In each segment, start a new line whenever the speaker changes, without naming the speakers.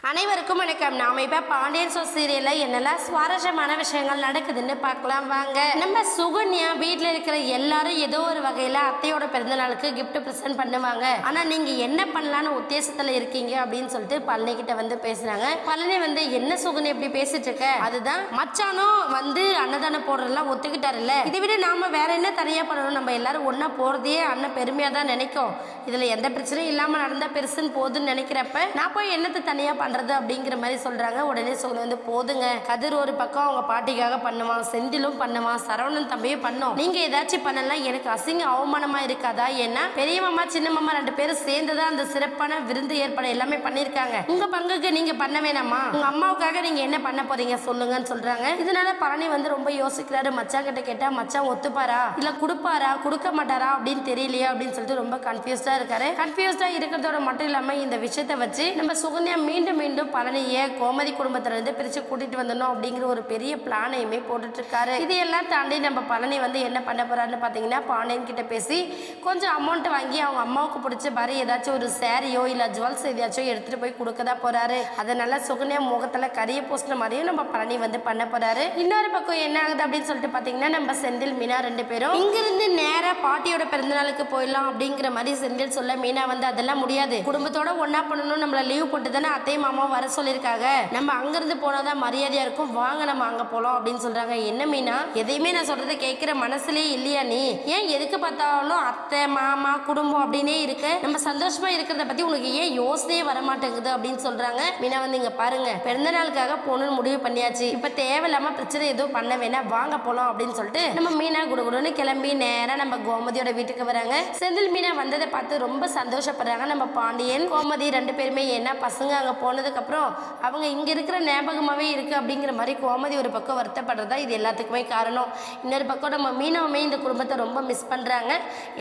அனைவருக்கும் வணக்கம். நாம இப்ப பாண்டியன் ஸ்டோர்ஸ் சீரியல்ல என்னெல்லாம் சுவாரஸ்யமான விஷயங்கள் நடக்குதுன்னு பார்க்கலாம் வாங்க. நம்ம சுகன்யா வீட்டுல இருக்கிற எல்லாரும் ஏதோ ஒரு வகையில அத்தையோட பிறந்த நாளுக்கு கிஃப்ட் பிரசன்ட் பண்ணுவாங்க. ஆனா நீங்க என்ன பண்ணலான்னு உத்தேசத்துல இருக்கீங்க அப்படின்னு சொல்லிட்டு பழனி கிட்ட வந்து பேசுறாங்க. பழனி வந்து என்ன சுகன்யா இப்படி பேசிட்டு இருக்க, அதுதான் மச்சானும் வந்து அன்னதானம் போடுறதெல்லாம் ஒத்துக்கிட்டாருல்ல, இதை விட நாம வேற என்ன தனியா பண்ணணும், நம்ம எல்லாரும் ஒன்னா போறதையே அண்ணன் பெருமையா தான் நினைக்கும், இதுல எந்த பிரச்சனையும் இல்லாம நடந்தா பெருசுன்னு போதுன்னு நினைக்கிறப்ப நான் போய் என்னத்தை தனியா பண்றது அப்படிங்கிற மாதிரி சொல்றாங்க. உடனே சொல்லி வந்து போதுங்க, கதிர் ஒரு பக்கம் அவங்க பாட்டிக்காக பண்ணுவான், செந்திலும் பண்ணுவான், சரவணன் தம்பியும் பண்ணோம், நீங்க ஏதாச்சும் பண்ணலாம் எனக்கு அசிங்க அவமானமா இருக்காதா? ஏன்னா பெரிய மாமா சின்ன மாமா ரெண்டு பேரும் சேர்ந்துதான் அந்த சிறப்பான விருந்து ஏற்பாடு எல்லாமே பண்ணிருக்காங்க, உங்க பங்குக்கு நீங்க பண்ண வேணாமா, உங்க அம்மாவுக்காக நீங்க என்ன பண்ண போறீங்க சொல்லுங்கன்னு சொல்றாங்க. இதனால பழனி வந்து ரொம்ப யோசிக்கிறாரு. மச்சான் கிட்ட கேட்டா மச்சான் ஒத்துப்பாரா இல்ல கொடுப்பாரா கொடுக்க மாட்டாரா அப்படின்னு தெரியலையா அப்படின்னு சொல்லிட்டு ரொம்ப கன்ஃபியூஸ்டா இருக்காரு. கன்ஃபியூஸ்டா இருக்கிறதோட மட்டும் இல்லாம இந்த விஷயத்தை வச்சு நம்ம சுகன்யா மீண்டும் பழனியை கோமதி குடும்பத்துல இருந்து பிரிச்சு கூட்டிட்டு வந்தணும் அப்படிங்கிற ஒரு பெரிய பிளானையுமே போட்டுட்டு இருக்காரு. இதையெல்லாம் தாண்டி நம்ம பழனி வந்து என்ன பண்ண போறாருன்னு பாத்தீங்கன்னா, பாண்டியன் கிட்ட பேசி கொஞ்சம் அமௌண்ட் வாங்கி அவங்க அம்மாவுக்கு பிடிச்ச மாதிரி ஏதாச்சும் ஒரு சாரியோ இல்ல ஜுவல்ஸ் எதாச்சும் எடுத்துட்டு போய் கொடுக்கதான் போறாரு. அதனால சுகன்யா முகத்துல கரிய பூசின மாதிரியும் நம்ம பழனி வந்து பண்ண போறாரு. இன்னொரு பக்கம் என்ன ஆகுது அப்படின்னு சொல்லிட்டு பாத்தீங்கன்னா, நம்ம செந்தில் மீனா ரெண்டு பேரும் இங்கிருந்து நேரா பாட்டியோட பிறந்தநாளுக்கு போயிடலாம் அப்படிங்கிற மாதிரி செந்தில் சொல்ல, மீனா வந்து அதெல்லாம் முடியாது, குடும்பத்தோட ஒன்னா பண்ணணும், நம்மள லீவ் போட்டு தானே அத்தை மாமா வர சொல்லியிருக்காங்க, நம்ம அங்கிருந்து போனாதான் மரியாதையா இருக்கும், வாங்க நம்ம அங்க போலாம் அப்படின்னு சொல்றாங்க. என்ன மீனா எதையுமே நான் சொல்றதை கேட்கிற மனசுலயே இல்லையா நீ? ஏன் எதுக்கு பார்த்தாலும் அத்தை மாமா குடும்பம் அப்படின்னே இருக்கு, நம்ம சந்தோஷமா இருக்கிறத பத்தி உனக்கு ஏன் யோசனையே வரமாட்டேங்குது அப்படின்னு சொல்றாங்க. மீனா வந்து இங்க பாருங்க, பிறந்த நாளுக்காக போகணும்னு முடிவு பண்ணியாச்சு, இப்ப தேவையில்லாம பிரச்சனை எதுவும் பண்ண வேணாம், வாங்க போலாம் அப்படின்னு சொல்லிட்டு நம்ம மீனா குடுகுடுன்னு கிளம்பி நேரா நம்ம கோமதியோட வீட்டுக்கு வராங்க. செந்தில் மீனா வந்ததை பார்த்து ரொம்ப சந்தோஷப்படுறாங்க நம்ம பாண்டியன் கோமதி ரெண்டு பேருமே. ஏன்னா பசங்க அங்க போனதுக்கு அப்புறம் அவங்க இங்க இருக்கிற ஞாபகமாவே இருக்கு அப்படிங்கிற மாதிரி கோமதி ஒரு பக்கம் வருத்தப்படுறதா இது எல்லாத்துக்குமே காரணம். இன்னொரு பக்கம் நம்ம மீனாவுமே இந்த குடும்பத்தை ரொம்ப மிஸ் பண்றாங்க,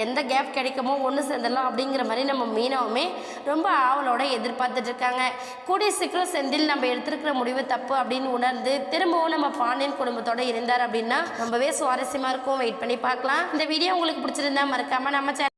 எந்த கேப் கிடைக்குமோ ஒன்று சேர்ந்துடலாம் அப்படிங்கிற மாதிரி நம்ம மீனாவுமே ரொம்ப ஆவலோட எதிர்பார்த்துட்டு இருக்காங்க. கூடிய சீக்கிரம் செந்தில் நம்ம எடுத்திருக்கிற முடிவு தப்பு அப்படின்னு உணர்ந்து திரும்பவும் நம்ம பாண்டியன் குடும்பத்தோட இருந்தார் அப்படின்னா ரொம்பவே சுவாரஸ்யமா இருக்கும். வெயிட் பண்ணி பார்க்கலாம். இந்த வீடியோ உங்களுக்கு பிடிச்சிருந்தா மறக்காம நம்ம